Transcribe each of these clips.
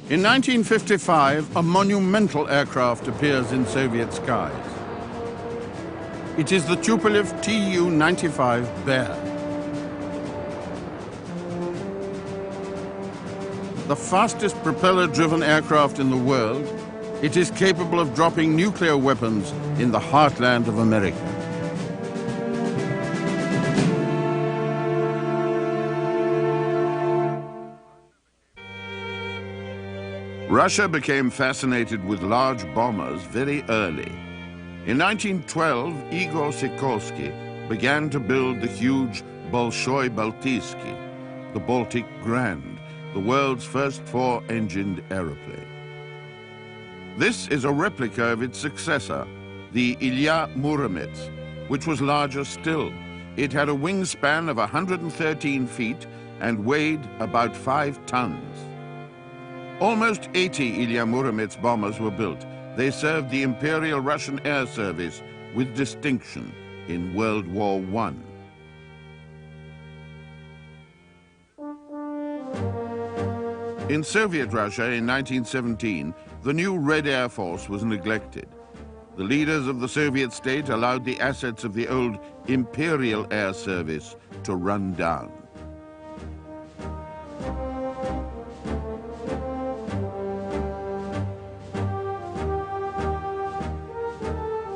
In 1955, a monumental aircraft appears in Soviet skies. It is the Tupolev TU-95 Bear. The fastest propeller-driven aircraft in the world, it is capable of dropping nuclear weapons in the heartland of America. Russia became fascinated with large bombers very early. In 1912, Igor Sikorsky began to build the huge Bolshoi Baltiyski, the Baltic Grand, the world's first four-engined aeroplane. This is a replica of its successor, the Ilya Muromets, which was larger still. It had a wingspan of 113 feet and weighed about 5 tons. Almost 80 Ilya Muromets bombers were built. They served the Imperial Russian Air Service with distinction in World War I. In Soviet Russia in 1917, the new Red Air Force was neglected. The leaders of the Soviet state allowed the assets of the old Imperial Air Service to run down.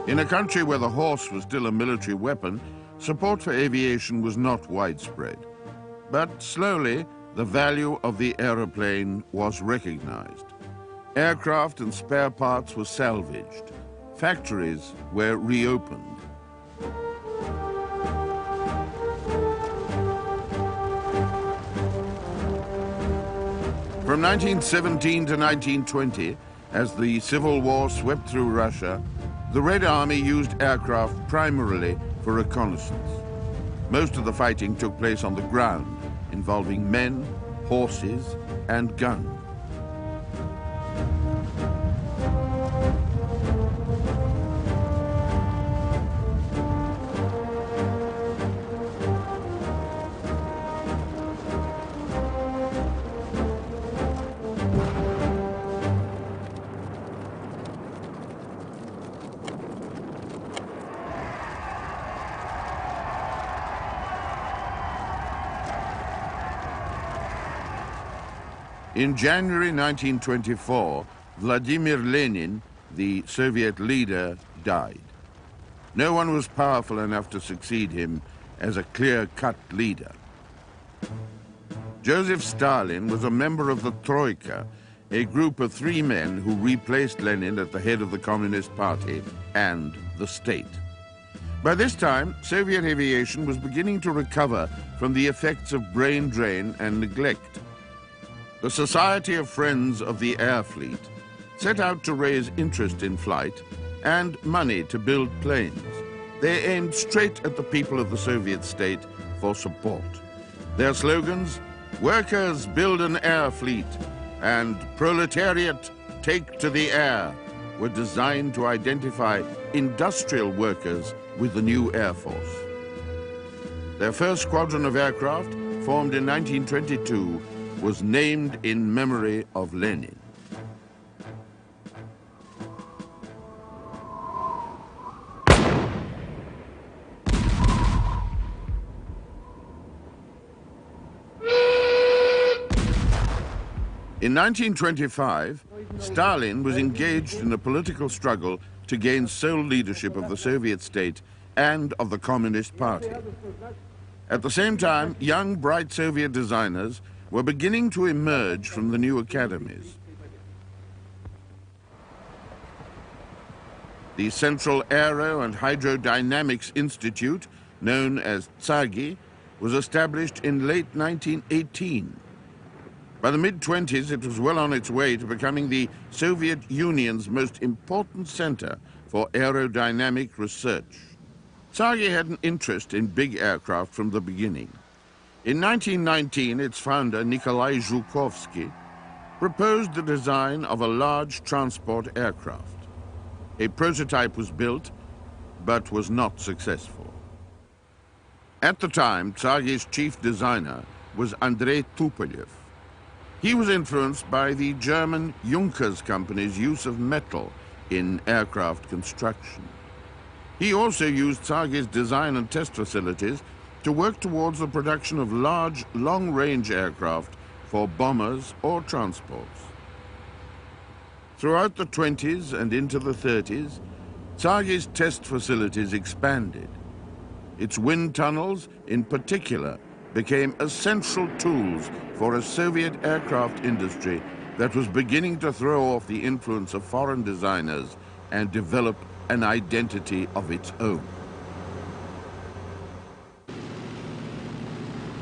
In a country where the horse was still a military weapon, support for aviation was not widespread. But slowly, the value of the aeroplane was recognized. Aircraft and spare parts were salvaged. Factories were reopened. From 1917 to 1920, as the Civil War swept through Russia, the Red Army used aircraft primarily for reconnaissance. Most of the fighting took place on the ground, involving men, horses, and guns. In January 1924, Vladimir Lenin, the Soviet leader, died. No one was powerful enough to succeed him as a clear-cut leader. Joseph Stalin was a member of the Troika, a group of 3 men who replaced Lenin at the head of the Communist Party and the state. By this time, Soviet aviation was beginning to recover from the effects of brain drain and neglect. The Society of Friends of the Air Fleet set out to raise interest in flight and money to build planes. They aimed straight at the people of the Soviet state for support. Their slogans, "Workers build an air fleet," and "Proletariat take to the air," were designed to identify industrial workers with the new Air Force. Their first squadron of aircraft, formed in 1922, was named in memory of Lenin. In 1925, Stalin was engaged in a political struggle to gain sole leadership of the Soviet state and of the Communist Party. At the same time, young, bright Soviet designers were beginning to emerge from the new academies. The Central Aero and Hydrodynamics Institute, known as TSAGI, was established in late 1918. By the mid-20s, it was well on its way to becoming the Soviet Union's most important center for aerodynamic research. TSAGI had an interest in big aircraft from the beginning. In 1919, its founder, Nikolai Zhukovsky, proposed the design of a large transport aircraft. A prototype was built, but was not successful. At the time, TSAGI's chief designer was Andrei Tupolev. He was influenced by the German Junkers company's use of metal in aircraft construction. He also used Tsagi's design and test facilities to work towards the production of large, long-range aircraft for bombers or transports. Throughout the 20s and into the 30s, Tsagi's test facilities expanded. Its wind tunnels, in particular, became essential tools for a Soviet aircraft industry that was beginning to throw off the influence of foreign designers and develop an identity of its own.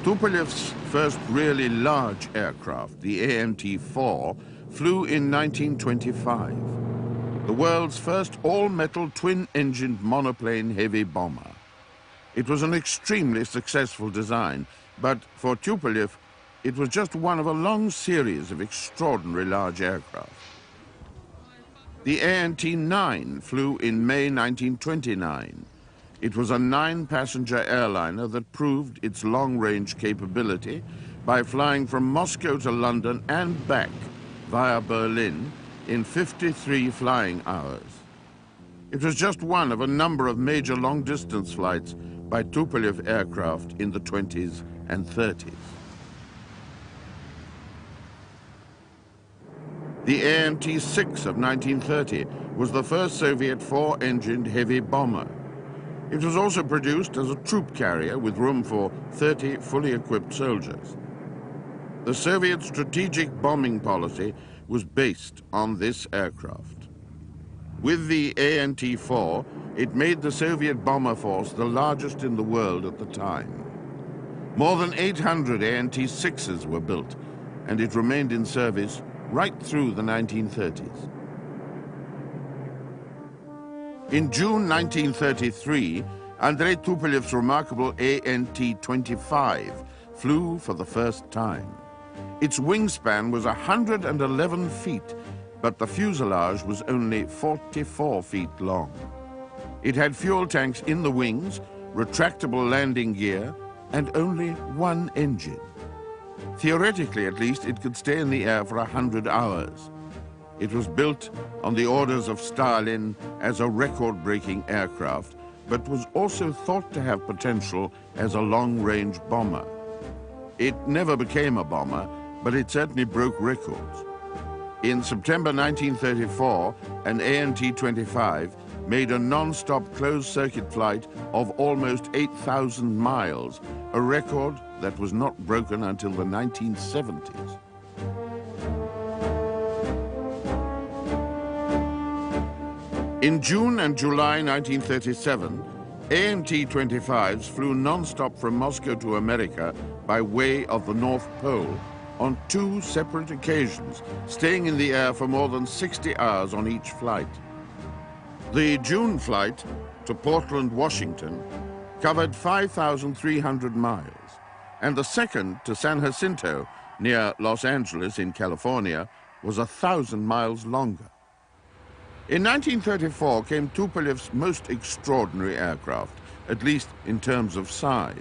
Tupolev's first really large aircraft, the AMT-4, flew in 1925, the world's first all-metal twin-engined monoplane heavy bomber. It was an extremely successful design, but for Tupolev, it was just one of a long series of extraordinary large aircraft. The ANT-9 flew in May 1929. It was a 9-passenger airliner that proved its long-range capability by flying from Moscow to London and back via Berlin in 53 flying hours. It was just one of a number of major long-distance flights by Tupolev aircraft in the 20s and 30s. The AMT-6 of 1930 was the first Soviet 4-engined heavy bomber. It was also produced as a troop carrier with room for 30 fully equipped soldiers. The Soviet strategic bombing policy was based on this aircraft. With the ANT-4, it made the Soviet bomber force the largest in the world at the time. More than 800 ANT-6s were built, and it remained in service right through the 1930s. In June 1933, Andrei Tupolev's remarkable ANT-25 flew for the first time. Its wingspan was 111 feet, but the fuselage was only 44 feet long. It had fuel tanks in the wings, retractable landing gear, and only one engine. Theoretically, at least, it could stay in the air for 100 hours. It was built on the orders of Stalin as a record-breaking aircraft, but was also thought to have potential as a long-range bomber. It never became a bomber, but it certainly broke records. In September 1934, an ANT-25 made a non-stop closed-circuit flight of almost 8,000 miles, a record that was not broken until the 1970s. In June and July 1937, ANT-25s flew non-stop from Moscow to America by way of the North Pole on 2 separate occasions, staying in the air for more than 60 hours on each flight. The June flight to Portland, Washington, covered 5,300 miles, and the second to San Jacinto, near Los Angeles in California, was 1,000 miles longer. In 1934 came Tupolev's most extraordinary aircraft, at least in terms of size.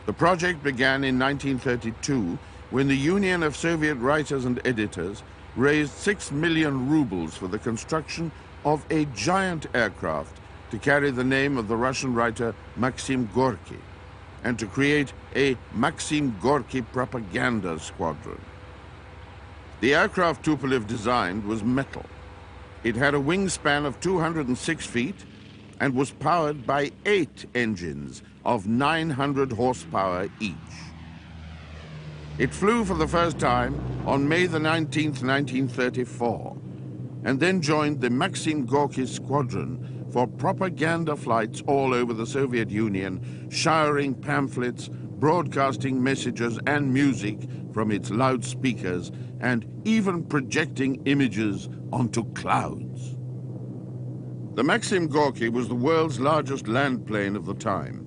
The project began in 1932 when the Union of Soviet Writers and Editors raised 6 million rubles for the construction of a giant aircraft to carry the name of the Russian writer Maxim Gorky and to create a Maxim Gorky propaganda squadron. The aircraft Tupolev designed was metal. It had a wingspan of 206 feet and was powered by 8 engines of 900 horsepower each. It flew for the first time on May the 19th, 1934, and then joined the Maxim Gorky squadron for propaganda flights all over the Soviet Union, showering pamphlets, broadcasting messages and music from its loudspeakers, and even projecting images onto clouds. The Maxim Gorky was the world's largest land plane of the time.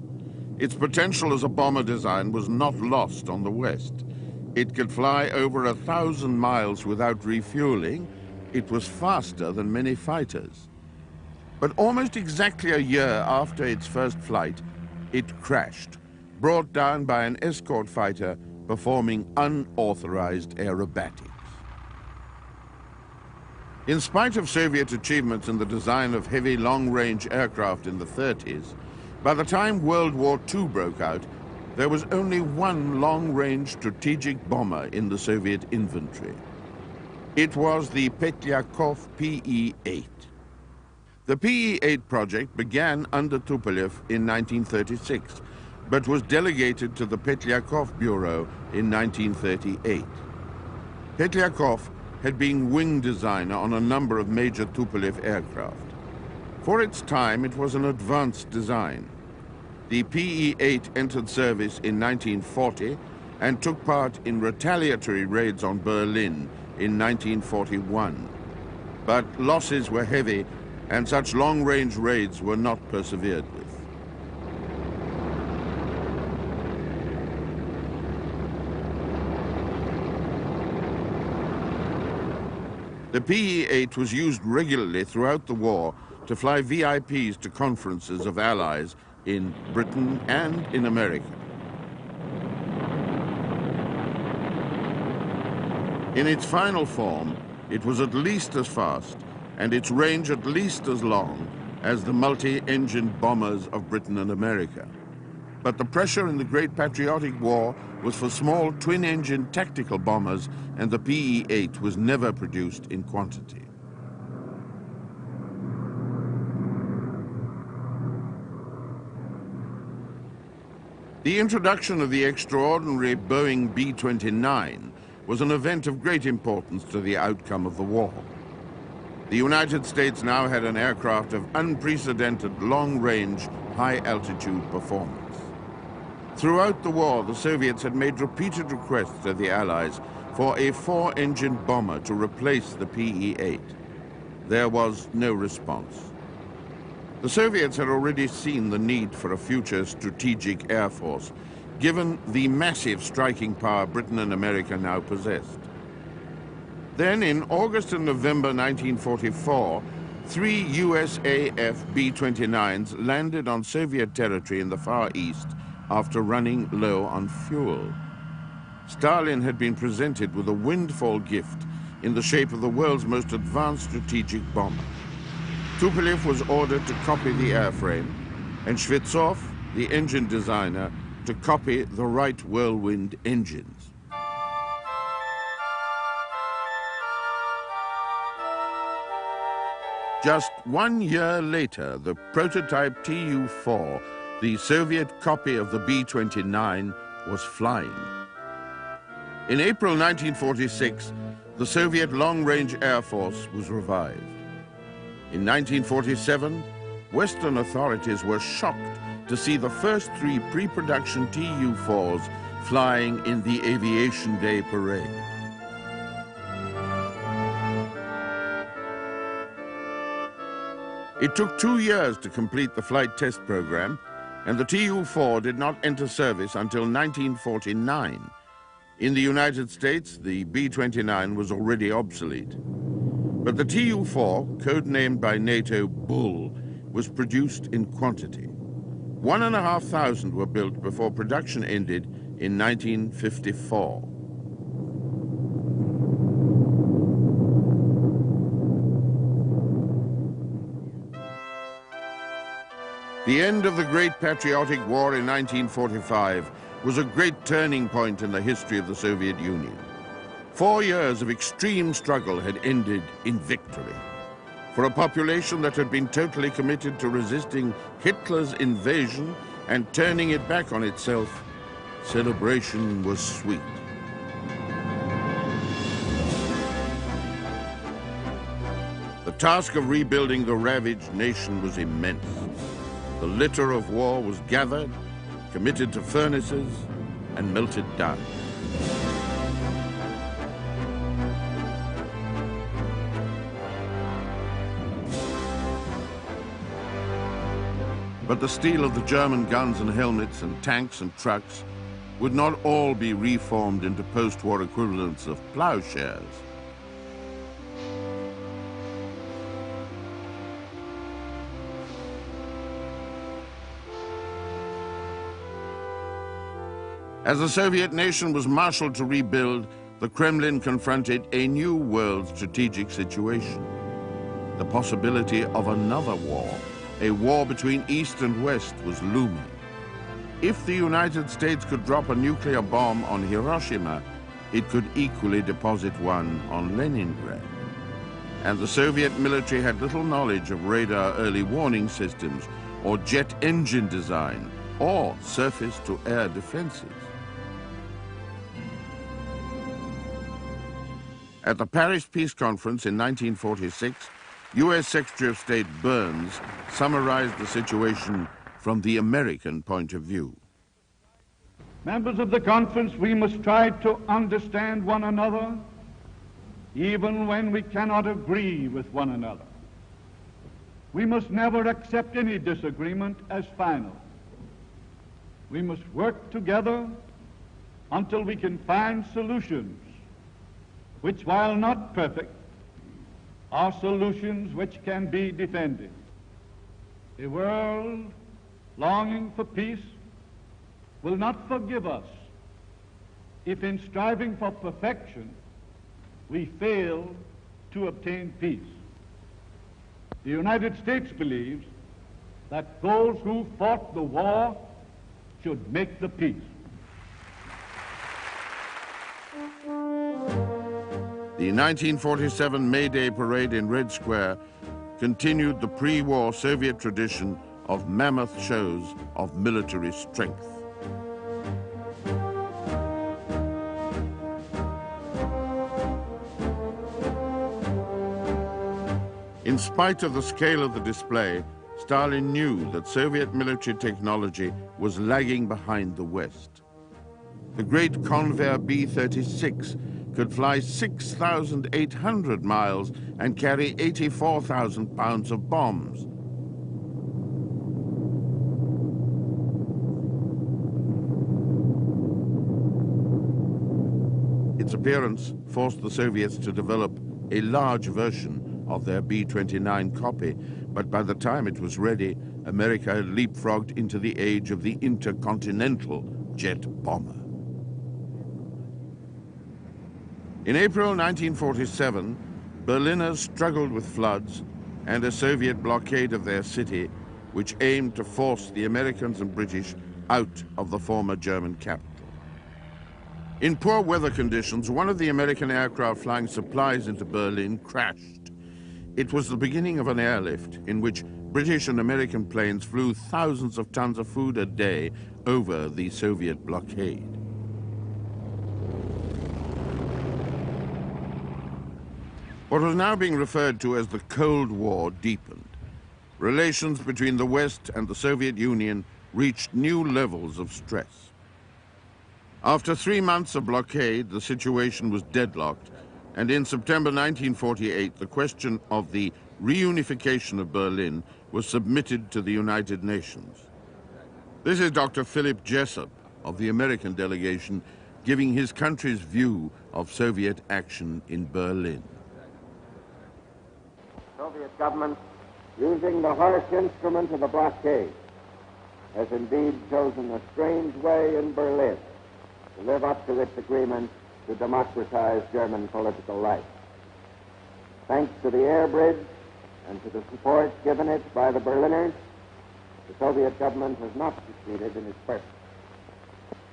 Its potential as a bomber design was not lost on the West. It could fly over 1,000 miles without refueling. It was faster than many fighters. But almost exactly a year after its first flight, it crashed, brought down by an escort fighter performing unauthorized aerobatics. In spite of Soviet achievements in the design of heavy long-range aircraft in the 30s, by the time World War II broke out, there was only one long-range strategic bomber in the Soviet inventory. It was the Petlyakov PE-8. The PE-8 project began under Tupolev in 1936, but was delegated to the Petlyakov Bureau in 1938. Petlyakov had been wing designer on a number of major Tupolev aircraft. For its time, it was an advanced design. The PE-8 entered service in 1940 and took part in retaliatory raids on Berlin in 1941. But losses were heavy, and such long-range raids were not persevered with. The PE-8 was used regularly throughout the war to fly VIPs to conferences of allies in Britain and in America. In its final form, it was at least as fast and its range at least as long as the multi-engined bombers of Britain and America. But the pressure in the Great Patriotic War was for small twin-engine tactical bombers, and the PE-8 was never produced in quantity. The introduction of the extraordinary Boeing B-29 was an event of great importance to the outcome of the war. The United States now had an aircraft of unprecedented long-range, high-altitude performance. Throughout the war, the Soviets had made repeated requests to the Allies for a 4-engine bomber to replace the PE-8. There was no response. The Soviets had already seen the need for a future strategic air force, given the massive striking power Britain and America now possessed. Then, in August and November 1944, 3 USAF B-29s landed on Soviet territory in the Far East after running low on fuel. Stalin had been presented with a windfall gift in the shape of the world's most advanced strategic bomber. Tupolev was ordered to copy the airframe, and Shvetsov, the engine designer, to copy the Wright Whirlwind engines. Just 1 year later, the prototype TU-4, the Soviet copy of the B-29, was flying. In April 1946, the Soviet long-range Air Force was revived. In 1947, Western authorities were shocked to see the first 3 pre-production TU-4s flying in the Aviation Day parade. It took 2 years to complete the flight test program, and the TU-4 did not enter service until 1949. In the United States, the B-29 was already obsolete. But the TU-4, codenamed by NATO Bull, was produced in quantity. 1,500 were built before production ended in 1954. The end of the Great Patriotic War in 1945 was a great turning point in the history of the Soviet Union. 4 years of extreme struggle had ended in victory. For a population that had been totally committed to resisting Hitler's invasion and turning it back on itself, celebration was sweet. The task of rebuilding the ravaged nation was immense. The litter of war was gathered, committed to furnaces, and melted down. But the steel of the German guns and helmets and tanks and trucks would not all be reformed into post-war equivalents of plowshares. As the Soviet nation was marshaled to rebuild, the Kremlin confronted a new world strategic situation. The possibility of another war, a war between East and West, was looming. If the United States could drop a nuclear bomb on Hiroshima, it could equally deposit one on Leningrad. And the Soviet military had little knowledge of radar early warning systems, or jet engine design, or surface-to-air defenses. At the Paris Peace Conference in 1946, U.S. Secretary of State Burns summarized the situation from the American point of view. Members of the conference, we must try to understand one another, even when we cannot agree with one another. We must never accept any disagreement as final. We must work together until we can find solutions which, while not perfect, are solutions which can be defended. A world longing for peace will not forgive us if in striving for perfection we fail to obtain peace. The United States believes that those who fought the war should make the peace. The 1947 May Day parade in Red Square continued the pre-war Soviet tradition of mammoth shows of military strength. In spite of the scale of the display, Stalin knew that Soviet military technology was lagging behind the West. The great Convair B-36 could fly 6,800 miles and carry 84,000 pounds of bombs. Its appearance forced the Soviets to develop a large version of their B-29 copy, but by the time it was ready, America had leapfrogged into the age of the intercontinental jet bomber. In April 1947, Berliners struggled with floods and a Soviet blockade of their city, which aimed to force the Americans and British out of the former German capital. In poor weather conditions, one of the American aircraft flying supplies into Berlin crashed. It was the beginning of an airlift in which British and American planes flew thousands of tons of food a day over the Soviet blockade. What was now being referred to as the Cold War deepened. Relations between the West and the Soviet Union reached new levels of stress. After 3 months of blockade, the situation was deadlocked, and in September 1948, the question of the reunification of Berlin was submitted to the United Nations. This is Dr. Philip Jessup of the American delegation giving his country's view of Soviet action in Berlin. Soviet government, using the harsh instrument of the blockade, has indeed chosen a strange way in Berlin to live up to its agreement to democratize German political life. Thanks to the air bridge and to the support given it by the Berliners, the Soviet government has not succeeded in its purpose.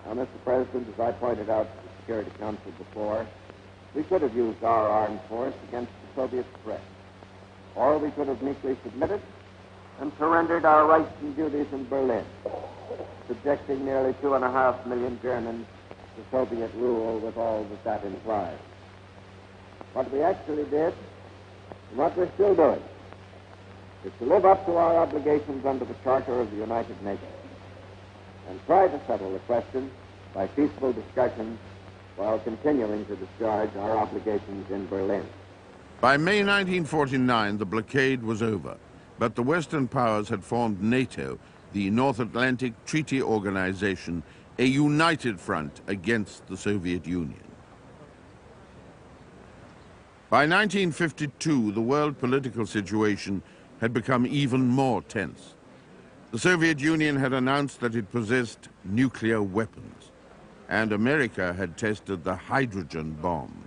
Now, Mr. President, as I pointed out to the Security Council before, we could have used our armed force against the Soviet threat, or we could have meekly submitted and surrendered our rights and duties in Berlin, subjecting nearly 2.5 million Germans to Soviet rule with all that that implies. What we actually did, and what we're still doing, is to live up to our obligations under the Charter of the United Nations and try to settle the question by peaceful discussions while continuing to discharge our obligations in Berlin. By May 1949, the blockade was over, but the Western powers had formed NATO, the North Atlantic Treaty Organization, a united front against the Soviet Union. By 1952, the world political situation had become even more tense. The Soviet Union had announced that it possessed nuclear weapons. and America had tested the hydrogen bomb.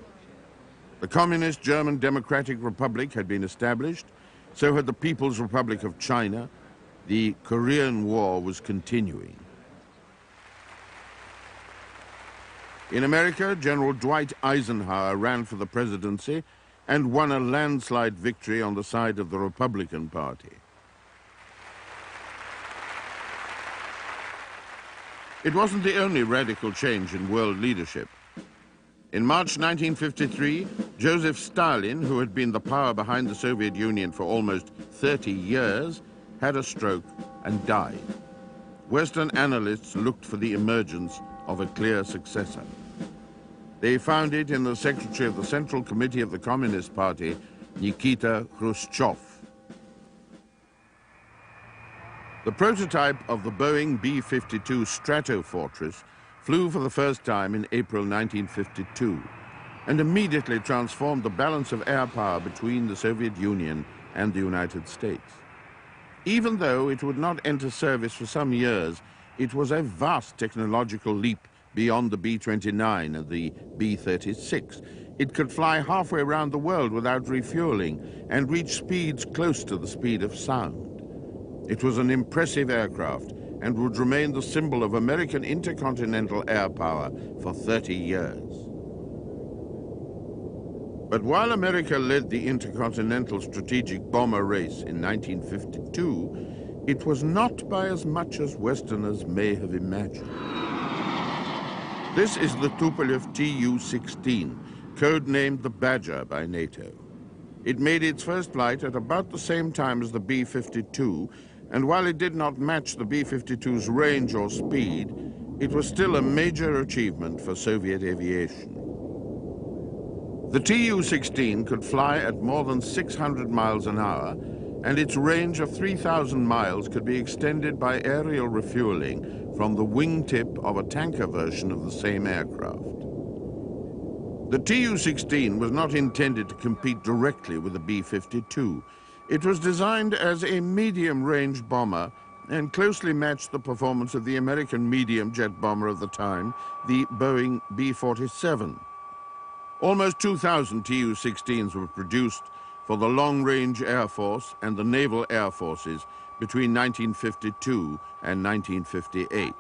The Communist German Democratic Republic had been established, so had the People's Republic of China. The Korean War was continuing. In America, General Dwight Eisenhower ran for the presidency and won a landslide victory on the side of the Republican Party. It wasn't the only radical change in world leadership. In March 1953, Joseph Stalin, who had been the power behind the Soviet Union for almost 30 years, had a stroke and died. Western analysts looked for the emergence of a clear successor. They found it in the secretary of the Central Committee of the Communist Party, Nikita Khrushchev. The prototype of the Boeing B-52 Stratofortress flew for the first time in April 1952 and immediately transformed the balance of air power between the Soviet Union and the United States. Even though it would not enter service for some years, it was a vast technological leap beyond the B-29 and the B-36. It could fly halfway around the world without refueling and reach speeds close to the speed of sound. It was an impressive aircraft and would remain the symbol of American intercontinental air power for 30 years. But while America led the intercontinental strategic bomber race in 1952, it was not by as much as Westerners may have imagined. This is the Tupolev Tu-16, codenamed the Badger by NATO. It made its first flight at about the same time as the B-52, and while it did not match the B-52's range or speed, it was still a major achievement for Soviet aviation. The Tu-16 could fly at more than 600 miles an hour, and its range of 3,000 miles could be extended by aerial refueling from the wingtip of a tanker version of the same aircraft. The Tu-16 was not intended to compete directly with the B-52. It was designed as a medium-range bomber and closely matched the performance of the American medium jet bomber of the time, the Boeing B-47. Almost 2,000 Tu-16s were produced for the Long-Range Air Force and the Naval Air Forces between 1952 and 1958.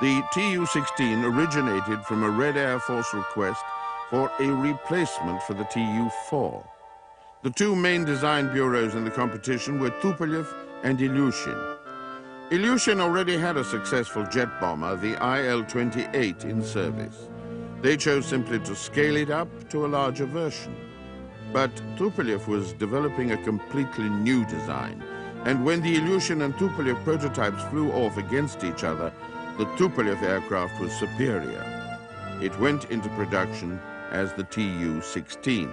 The Tu-16 originated from a Red Air Force request for a replacement for the Tu-4. The two main design bureaus in the competition were Tupolev and Ilyushin. Ilyushin already had a successful jet bomber, the IL-28, in service. They chose simply to scale it up to a larger version. But Tupolev was developing a completely new design, and when the Ilyushin and Tupolev prototypes flew off against each other, the Tupolev aircraft was superior. It went into production as the Tu-16.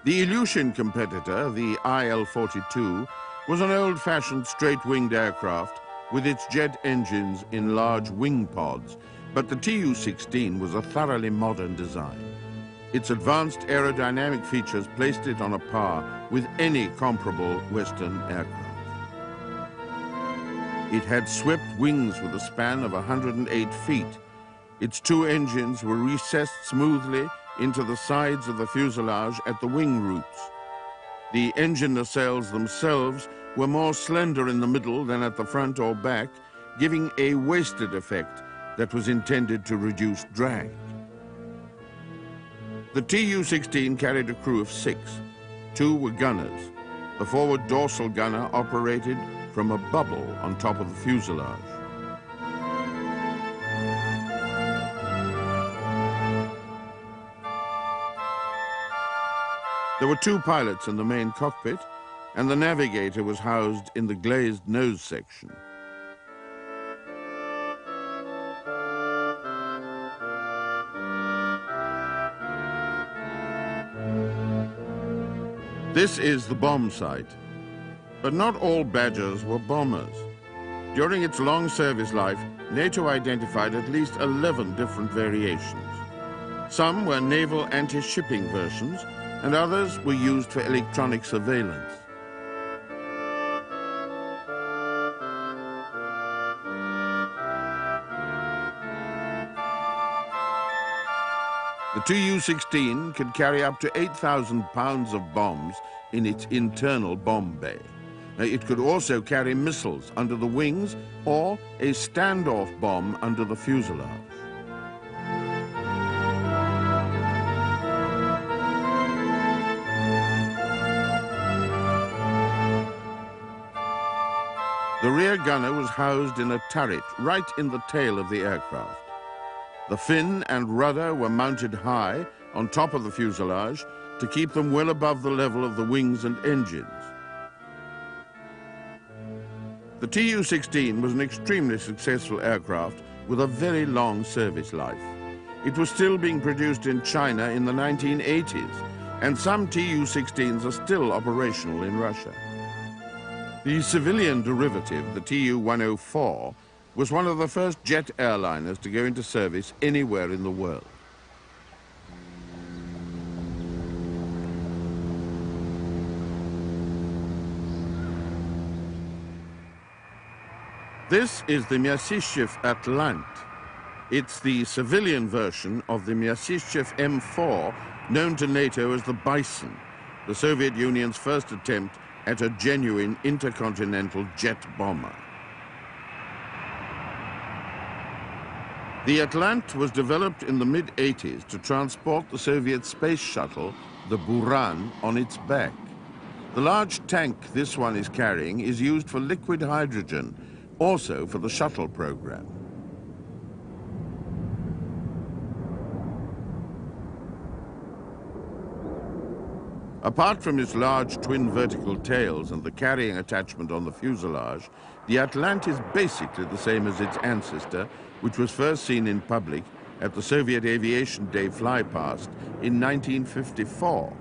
The Ilyushin competitor, the IL-42, was an old-fashioned straight-winged aircraft with its jet engines in large wing pods, but the Tu-16 was a thoroughly modern design. Its advanced aerodynamic features placed it on a par with any comparable Western aircraft. It had swept wings with a span of 108 feet. Its two engines were recessed smoothly into the sides of the fuselage at the wing roots. The engine nacelles themselves were more slender in the middle than at the front or back, giving a waisted effect that was intended to reduce drag. The Tu-16 carried a crew of 6. 2 were gunners. The forward dorsal gunner operated from a bubble on top of the fuselage. There were 2 pilots in the main cockpit, and the navigator was housed in the glazed nose section. This is the bomb site, but not all Badgers were bombers. During its long service life, NATO identified at least 11 different variations. Some were naval anti-shipping versions, and others were used for electronic surveillance. The TU-16 could carry up to 8,000 pounds of bombs in its internal bomb bay. It could also carry missiles under the wings or a standoff bomb under the fuselage. The rear gunner was housed in a turret right in the tail of the aircraft. The fin and rudder were mounted high on top of the fuselage to keep them well above the level of the wings and engines. The TU-16 was an extremely successful aircraft with a very long service life. It was still being produced in China in the 1980s, and some TU-16s are still operational in Russia. The civilian derivative, the TU-104, was one of the first jet airliners to go into service anywhere in the world. This is the Myasishchev Atlant. It's the civilian version of the Myasishchev M4, known to NATO as the Bison, the Soviet Union's first attempt at a genuine intercontinental jet bomber. The Atlant was developed in the mid-80s to transport the Soviet space shuttle, the Buran, on its back. The large tank this one is carrying is used for liquid hydrogen, also for the shuttle program. Apart from its large twin vertical tails and the carrying attachment on the fuselage, the Atlant is basically the same as its ancestor, which was first seen in public at the Soviet Aviation Day flypast in 1954.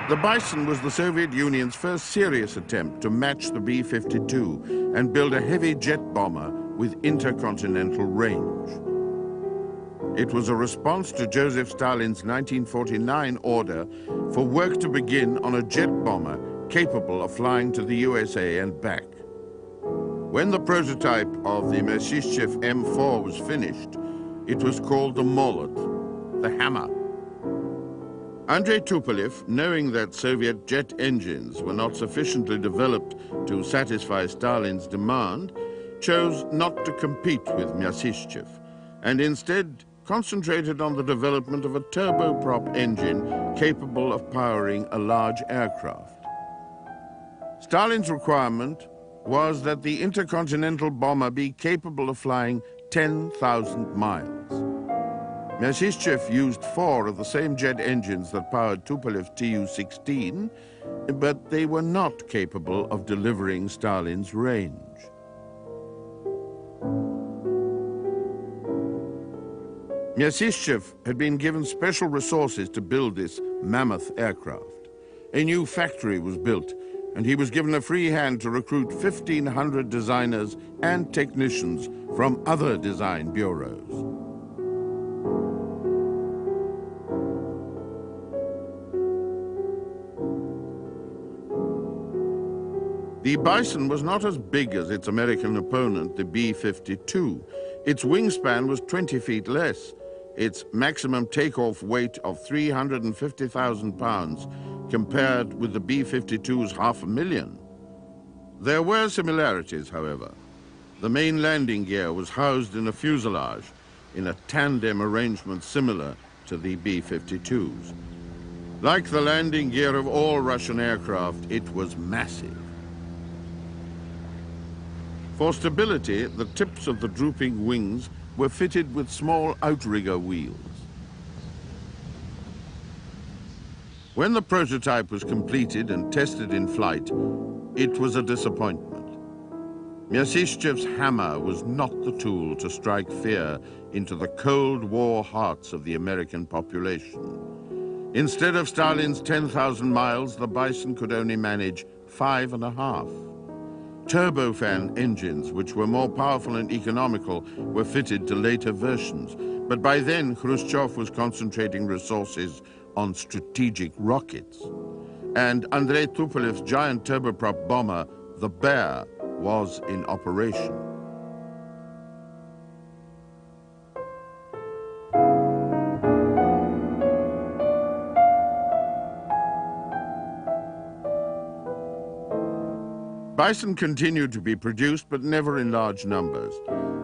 The Bison was the Soviet Union's first serious attempt to match the B-52 and build a heavy jet bomber with intercontinental range. It was a response to Joseph Stalin's 1949 order for work to begin on a jet bomber capable of flying to the USA and back. When the prototype of the Myasishchev M4 was finished, it was called the Molot, the hammer. Andrei Tupolev, knowing that Soviet jet engines were not sufficiently developed to satisfy Stalin's demand, chose not to compete with Myasishchev and instead concentrated on the development of a turboprop engine capable of powering a large aircraft. Stalin's requirement was that the intercontinental bomber be capable of flying 10,000 miles. Myasishchev used 4 of the same jet engines that powered Tupolev's Tu-16, but they were not capable of delivering Stalin's range. Myasishchev had been given special resources to build this mammoth aircraft. A new factory was built, and he was given a free hand to recruit 1,500 designers and technicians from other design bureaus. The Bison was not as big as its American opponent, the B-52. Its wingspan was 20 feet less. Its maximum takeoff weight of 350,000 pounds compared with the B-52's 500,000. There were similarities, however. The main landing gear was housed in a fuselage in a tandem arrangement similar to the B-52's. Like the landing gear of all Russian aircraft, it was massive. For stability, the tips of the drooping wings were fitted with small outrigger wheels. When the prototype was completed and tested in flight, it was a disappointment. Myasishchev's hammer was not the tool to strike fear into the Cold War hearts of the American population. Instead of Stalin's 10,000 miles, the Bison could only manage 5.5. Turbofan engines, which were more powerful and economical, were fitted to later versions. But by then, Khrushchev was concentrating resources on strategic rockets. And Andrei Tupolev's giant turboprop bomber, the Bear, was in operation. Bison continued to be produced, but never in large numbers.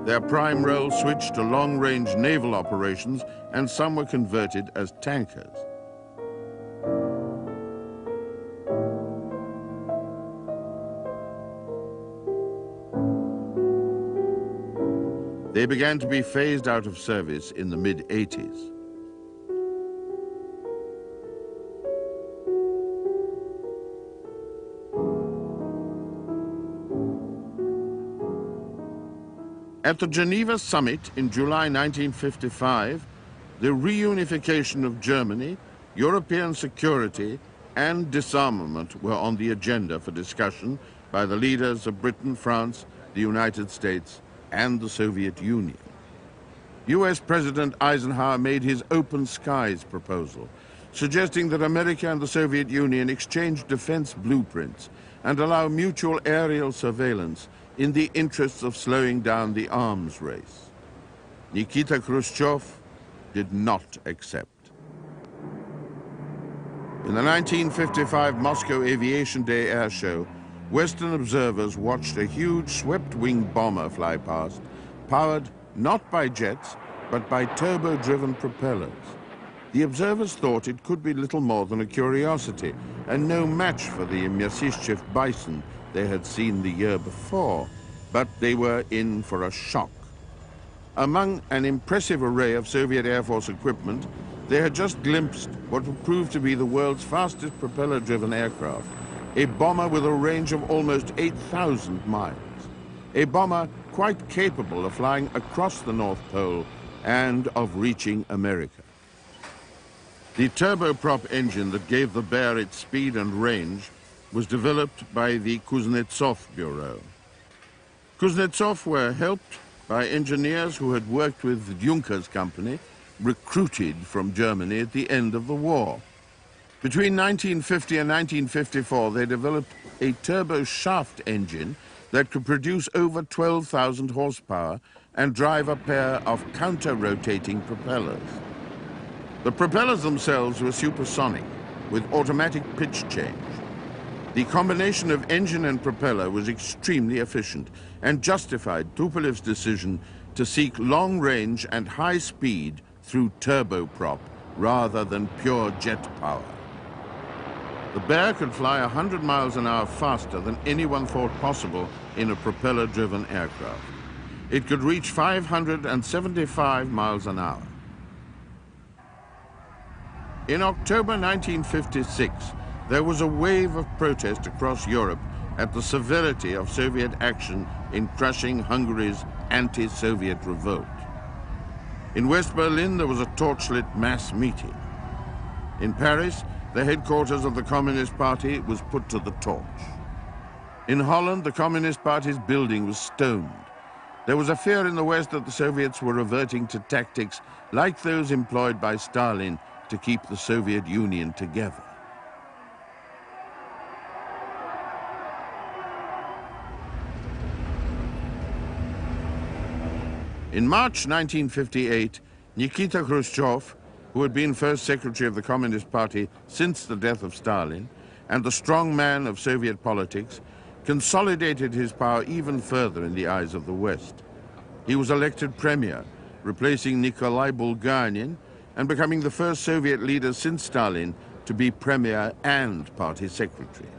Their prime role switched to long-range naval operations, and some were converted as tankers. They began to be phased out of service in the mid-80s. At the Geneva summit in July 1955, the reunification of Germany, European security, and disarmament were on the agenda for discussion by the leaders of Britain, France, the United States, and the Soviet Union. US President Eisenhower made his Open Skies proposal, suggesting that America and the Soviet Union exchange defense blueprints and allow mutual aerial surveillance in the interests of slowing down the arms race. Nikita Khrushchev did not accept. In the 1955 Moscow Aviation Day air show, Western observers watched a huge swept-wing bomber fly past, powered not by jets, but by turbo-driven propellers. The observers thought it could be little more than a curiosity, and no match for the Myasishchev Bison they had seen the year before, but they were in for a shock. Among an impressive array of Soviet Air Force equipment, they had just glimpsed what would prove to be the world's fastest propeller-driven aircraft, a bomber with a range of almost 8,000 miles, a bomber quite capable of flying across the North Pole and of reaching America. The turboprop engine that gave the Bear its speed and range was developed by the Kuznetsov Bureau. Kuznetsov were helped by engineers who had worked with Juncker's company, recruited from Germany at the end of the war. Between 1950 and 1954, they developed a turbo shaft engine that could produce over 12,000 horsepower and drive a pair of counter-rotating propellers. The propellers themselves were supersonic, with automatic pitch change. The combination of engine and propeller was extremely efficient and justified Tupolev's decision to seek long range and high speed through turboprop rather than pure jet power. The Bear could fly 100 miles an hour faster than anyone thought possible in a propeller-driven aircraft. It could reach 575 miles an hour. In October 1956, there was a wave of protest across Europe at the severity of Soviet action in crushing Hungary's anti-Soviet revolt. In West Berlin, there was a torchlit mass meeting. In Paris, the headquarters of the Communist Party was put to the torch. In Holland, the Communist Party's building was stoned. There was a fear in the West that the Soviets were reverting to tactics like those employed by Stalin to keep the Soviet Union together. In March 1958, Nikita Khrushchev, who had been first secretary of the Communist Party since the death of Stalin, and the strong man of Soviet politics, consolidated his power even further in the eyes of the West. He was elected premier, replacing Nikolai Bulganin, and becoming the first Soviet leader since Stalin to be premier and party secretary.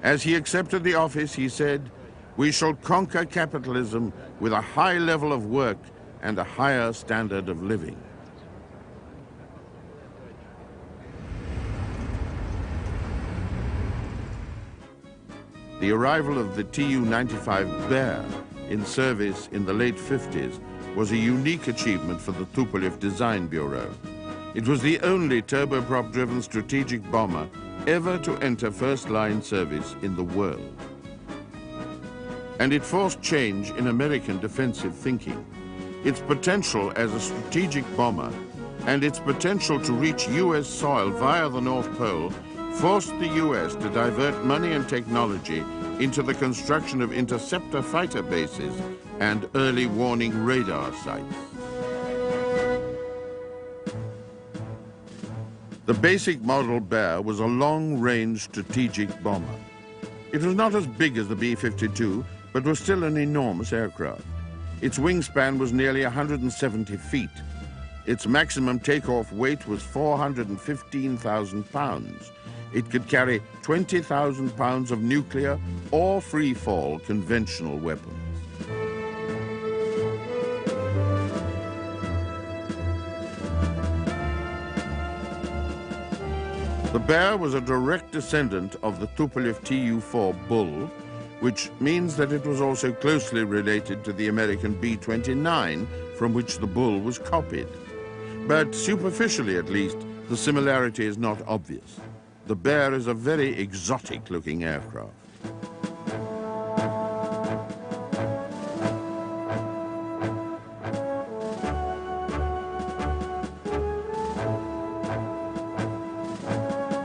As he accepted the office, he said, "We shall conquer capitalism with a high level of work and a higher standard of living." The arrival of the TU-95 Bear in service in the late 50s was a unique achievement for the Tupolev Design Bureau. It was the only turboprop-driven strategic bomber ever to enter first-line service in the world. And it forced change in American defensive thinking. Its potential as a strategic bomber and its potential to reach U.S. soil via the North Pole forced the U.S. to divert money and technology into the construction of interceptor fighter bases and early warning radar sites. The basic model Bear was a long-range strategic bomber. It was not as big as the B-52, but was still an enormous aircraft. Its wingspan was nearly 170 feet. Its maximum takeoff weight was 415,000 pounds. It could carry 20,000 pounds of nuclear or free-fall conventional weapons. The Bear was a direct descendant of the Tupolev Tu-4 Bull, which means that it was also closely related to the American B-29, from which the Bull was copied. But superficially, at least, the similarity is not obvious. The Bear is a very exotic-looking aircraft.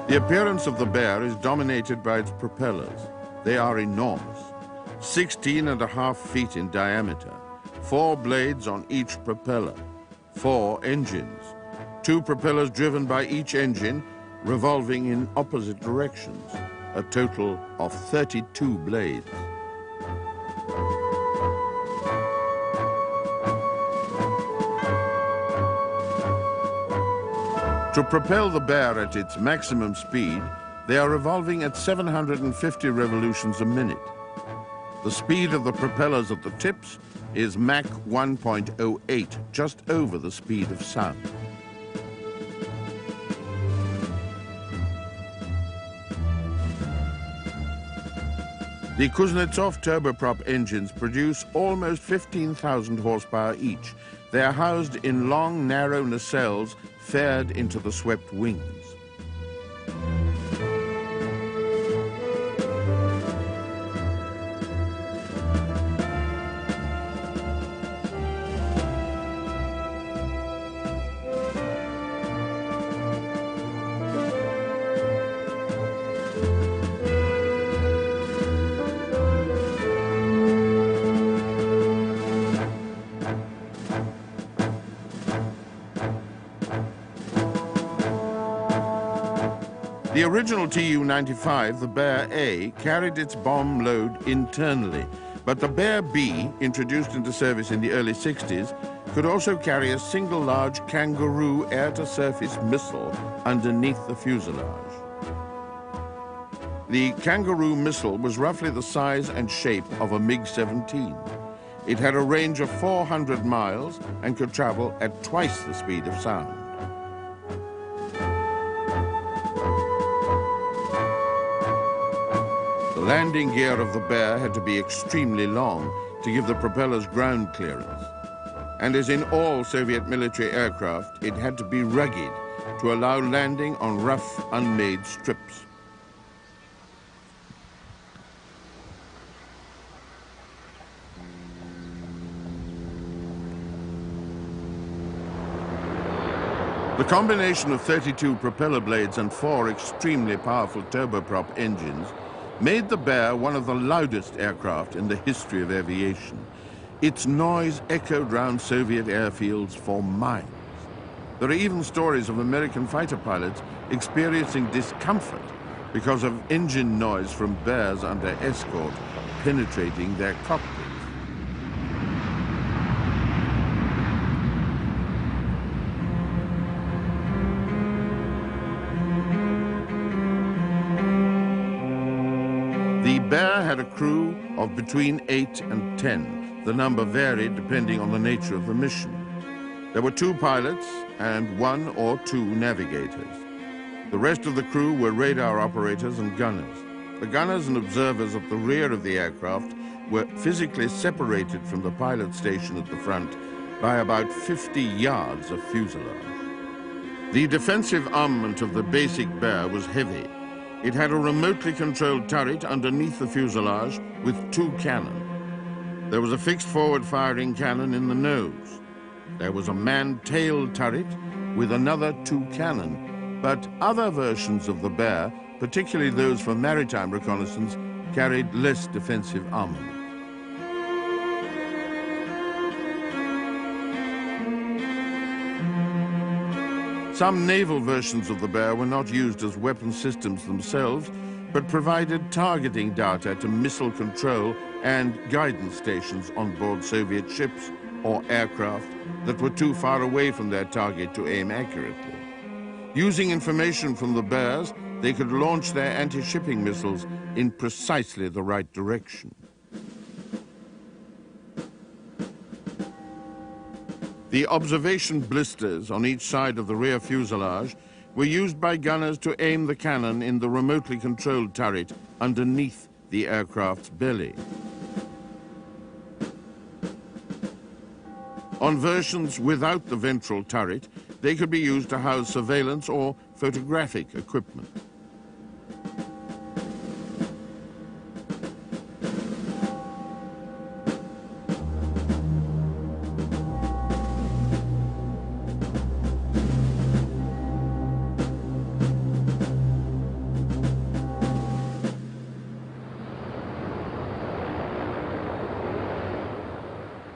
The appearance of the Bear is dominated by its propellers. They are enormous, 16.5 feet in diameter, 4 blades on each propeller, 4 engines, 2 propellers driven by each engine, revolving in opposite directions, a total of 32 blades. To propel the Bear at its maximum speed, they are revolving at 750 revolutions a minute. The speed of the propellers at the tips is Mach 1.08, just over the speed of sound. The Kuznetsov turboprop engines produce almost 15,000 horsepower each. They are housed in long, narrow nacelles faired into the swept wings. The original Tu-95, the Bear A, carried its bomb load internally, but the Bear B, introduced into service in the early 60s, could also carry a single large Kangaroo air-to-surface missile underneath the fuselage. The Kangaroo missile was roughly the size and shape of a MiG-17. It had a range of 400 miles and could travel at twice the speed of sound. The landing gear of the Bear had to be extremely long to give the propellers ground clearance. And as in all Soviet military aircraft, it had to be rugged to allow landing on rough, unmade strips. The combination of 32 propeller blades and 4 extremely powerful turboprop engines made the Bear one of the loudest aircraft in the history of aviation. Its noise echoed round Soviet airfields for miles. There are even stories of American fighter pilots experiencing discomfort because of engine noise from Bears under escort penetrating their cockpits. The Bear had a crew of between 8 and 10. The number varied depending on the nature of the mission. There were 2 pilots and 1 or 2 navigators. The rest of the crew were radar operators and gunners. The gunners and observers at the rear of the aircraft were physically separated from the pilot station at the front by about 50 yards of fuselage. The defensive armament of the basic Bear was heavy. It had a remotely controlled turret underneath the fuselage with 2 cannon. There was a fixed forward-firing cannon in the nose. There was a manned tail turret with another 2 cannon, but other versions of the Bear, particularly those for maritime reconnaissance, carried less defensive armament. Some naval versions of the Bear were not used as weapon systems themselves, but provided targeting data to missile control and guidance stations on board Soviet ships or aircraft that were too far away from their target to aim accurately. Using information from the Bears, they could launch their anti-shipping missiles in precisely the right direction. The observation blisters on each side of the rear fuselage were used by gunners to aim the cannon in the remotely controlled turret underneath the aircraft's belly. On versions without the ventral turret, they could be used to house surveillance or photographic equipment.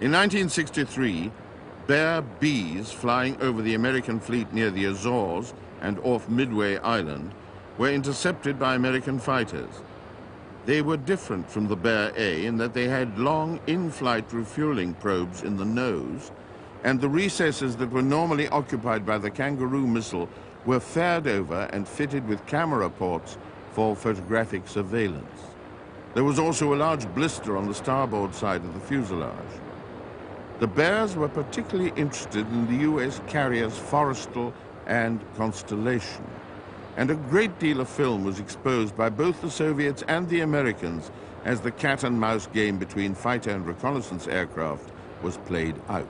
In 1963, Bear Bs flying over the American fleet near the Azores and off Midway Island were intercepted by American fighters. They were different from the Bear A in that they had long in-flight refueling probes in the nose, and the recesses that were normally occupied by the Kangaroo missile were fared over and fitted with camera ports for photographic surveillance. There was also a large blister on the starboard side of the fuselage. The Bears were particularly interested in the US carriers Forrestal and Constellation, and a great deal of film was exposed by both the Soviets and the Americans as the cat-and-mouse game between fighter and reconnaissance aircraft was played out.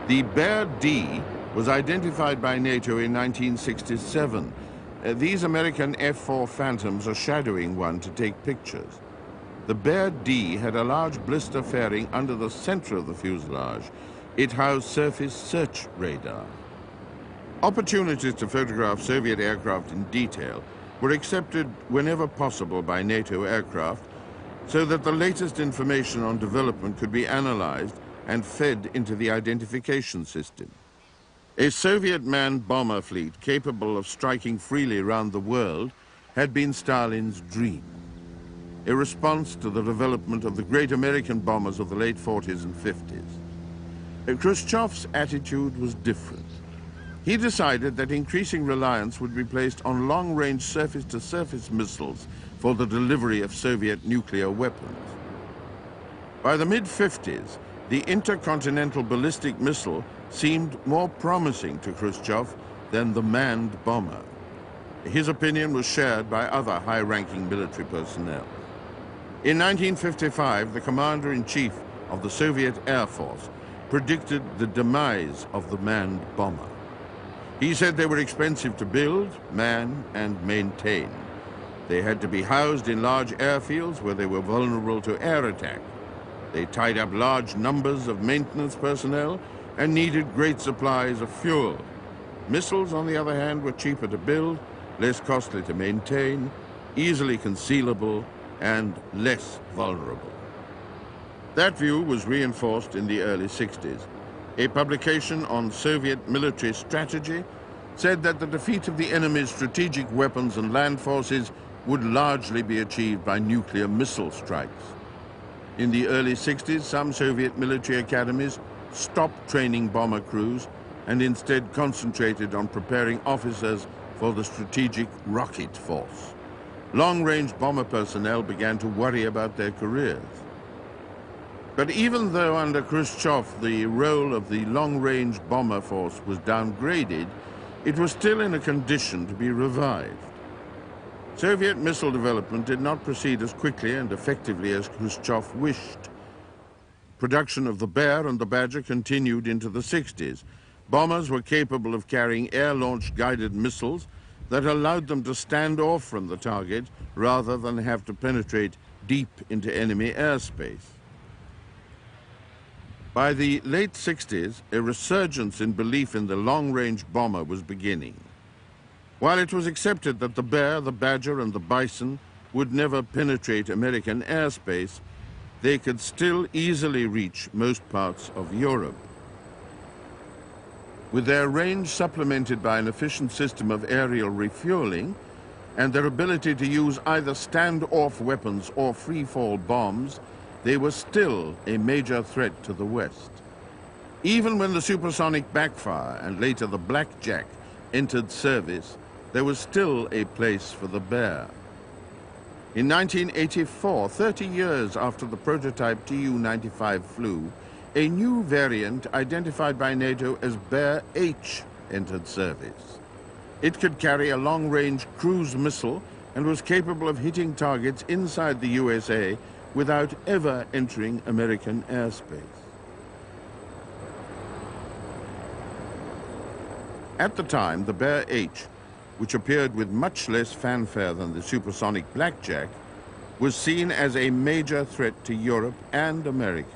The Bear D was identified by NATO in 1967. These American F-4 Phantoms are shadowing one to take pictures. The Bear D had a large blister fairing under the center of the fuselage. It housed surface search radar. Opportunities to photograph Soviet aircraft in detail were accepted whenever possible by NATO aircraft, so that the latest information on development could be analyzed and fed into the identification system. A Soviet manned bomber fleet capable of striking freely around the world had been Stalin's dream, a response to the development of the great American bombers of the late 40s and 50s. Khrushchev's attitude was different. He decided that increasing reliance would be placed on long-range surface-to-surface missiles for the delivery of Soviet nuclear weapons. By the mid-50s, the intercontinental ballistic missile seemed more promising to Khrushchev than the manned bomber. His opinion was shared by other high-ranking military personnel. In 1955, the commander-in-chief of the Soviet Air Force predicted the demise of the manned bomber. He said they were expensive to build, man, and maintain. They had to be housed in large airfields where they were vulnerable to air attack. They tied up large numbers of maintenance personnel and needed great supplies of fuel. Missiles, on the other hand, were cheaper to build, less costly to maintain, easily concealable, and less vulnerable. That view was reinforced in the early 60s. A publication on Soviet military strategy said that the defeat of the enemy's strategic weapons and land forces would largely be achieved by nuclear missile strikes. In the early 60s, some Soviet military academies stopped training bomber crews and instead concentrated on preparing officers for the strategic rocket force. Long-range bomber personnel began to worry about their careers. But even though under Khrushchev the role of the long-range bomber force was downgraded, it was still in a condition to be revived. Soviet missile development did not proceed as quickly and effectively as Khrushchev wished. Production of the Bear and the Badger continued into the 60s. Bombers were capable of carrying air-launched guided missiles that allowed them to stand off from the target rather than have to penetrate deep into enemy airspace. By the late 60s, a resurgence in belief in the long-range bomber was beginning. While it was accepted that the Bear, the Badger, and the Bison would never penetrate American airspace, they could still easily reach most parts of Europe. With their range supplemented by an efficient system of aerial refueling, and their ability to use either stand-off weapons or free-fall bombs, they were still a major threat to the West. Even when the supersonic backfire and later the Blackjack entered service, there was still a place for the Bear. In 1984, 30 years after the prototype TU-95 flew, a new variant identified by NATO as Bear H entered service. It could carry a long-range cruise missile and was capable of hitting targets inside the USA without ever entering American airspace. At the time, the Bear H, which appeared with much less fanfare than the supersonic Blackjack, was seen as a major threat to Europe and America.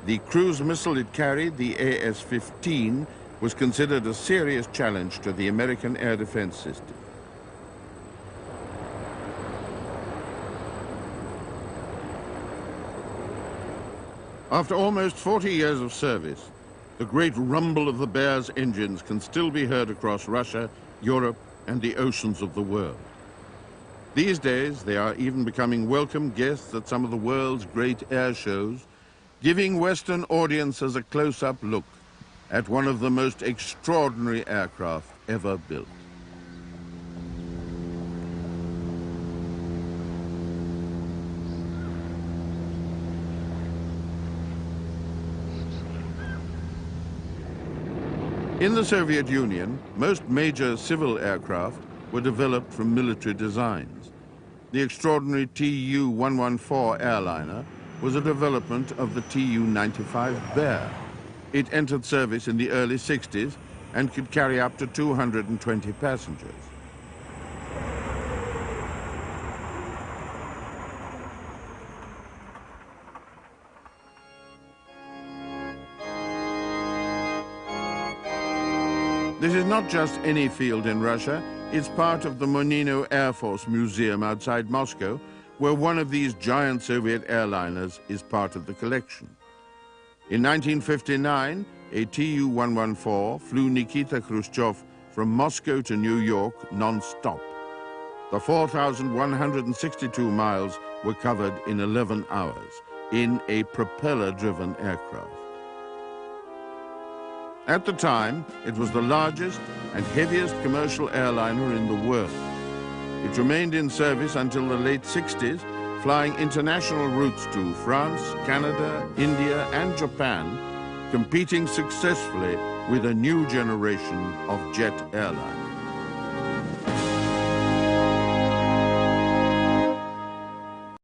The cruise missile it carried, the AS-15, was considered a serious challenge to the American air defense system. After almost 40 years of service, the great rumble of the Bear's engines can still be heard across Russia, Europe, and the oceans of the world. These days, they are even becoming welcome guests at some of the world's great air shows, giving Western audiences a close-up look at one of the most extraordinary aircraft ever built. In the Soviet Union, most major civil aircraft were developed from military designs. The extraordinary TU-114 airliner was a development of the TU-95 Bear. It entered service in the early 60s and could carry up to 220 passengers. This is not just any field in Russia. It's part of the Monino Air Force Museum outside Moscow, where one of these giant Soviet airliners is part of the collection. In 1959, a Tu-114 flew Nikita Khrushchev from Moscow to New York non-stop. The 4,162 miles were covered in 11 hours in a propeller-driven aircraft. At the time, it was the largest and heaviest commercial airliner in the world. It remained in service until the late 60s, flying international routes to France, Canada, India, and Japan, competing successfully with a new generation of jet airliners.